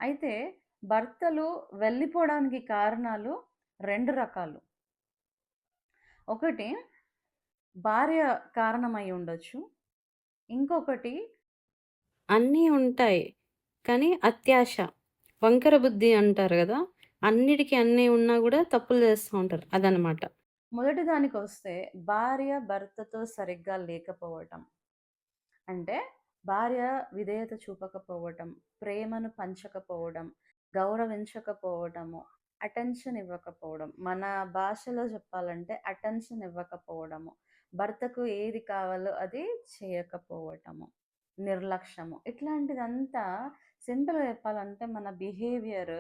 అయితే భర్తలు వెళ్ళిపోవడానికి కారణాలు 2 రకాలు. ఒకటి భార్య కారణమై ఉండొచ్చు. ఇంకొకటి అన్నీ ఉంటాయి. కానీ అత్యాశ, వంకర బుద్ధి అంటారు గదా! అన్నిటికి అన్నీ ఉన్నా గూడా తప్పులు చేస్తా ఉంటారు. అదనమాట. మొదటి దానికొస్తే భార్య భర్తతో సరిగ్గా లేకపోవటం. అంటే భార్య విధేయత చూపకపోవటం, ప్రేమను పంచకపోవడం, గౌరవించకపోవడము, అటెన్షన్ ఇవ్వకపోవడం. మన భాషలో చెప్పాలంటే అటెన్షన్ ఇవ్వకపోవడము. భర్తకు ఏది కావాలో అది చేయకపోవటము. నిర్లక్ష్యము. ఇట్లాంటిదంతా సింపుల్‌గా చెప్పాలంటే మన బిహేవియర్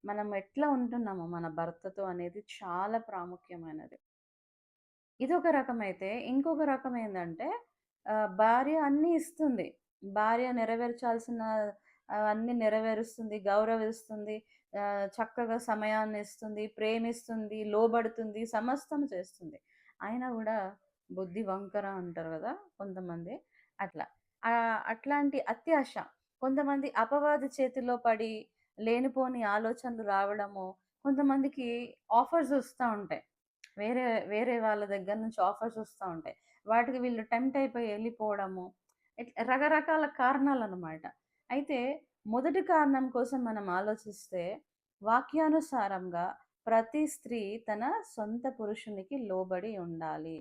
మనం ఎట్లా ఉంటున్నామో మన భర్తతో అనేది చాలా ప్రాముఖ్యమైనది. ఇదొక రకమైతే, ఇంకొక రకం ఏందంటే భార్య అన్నీ ఇస్తుంది. భార్య నెరవేర్చాల్సిన అన్నీ నెరవేరుస్తుంది, గౌరవిస్తుంది, చక్కగా సమయాన్నిస్తుంది, ప్రేమిస్తుంది, లోబడుతుంది, సమస్తం చేస్తుంది. అయినా గూడా బుద్ధి వంకర అంటారు గదా! కొంతమంది. అట్లా. అట్లాంటి అత్యాశ. కొంతమంది అపవాది చేతిలో పడి లేనిపోని ఆలోచనలు రావడము, కొంతమందికి ఆఫర్స్ ఒస్తా ఉంటాయి. వేరే వేరే వాళ్ళ దగ్గర నుంచి ఆఫర్స్ వస్తా ఉంటాయి. వాటికి వీళ్ళు టెంప్ట్ అయిపోయి ఎళ్ళిపోవడము. రకరకాల కారణాలనమాట. అయితే మొదటి కారణం కోసం మనం ఆలోచిస్తే వాక్యానుసారంగా ప్రతి స్త్రీ తన సొంత పురుషునికి లోబడి ఉండాలి.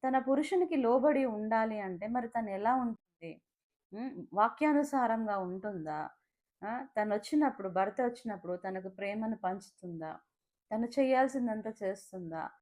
తన పురుషునికి లోబడి ఉండాలి అంటే మరి తనెలా ఉంటుంది? హ్మ్. వాక్యానుసారంగా ఉంటుందా? తనొచ్చినప్పుడు భర్త వచ్చినప్పుడు తనకు ప్రేమను పంచుతుందా? తను చేయాల్సిందంతా చేస్తుందా?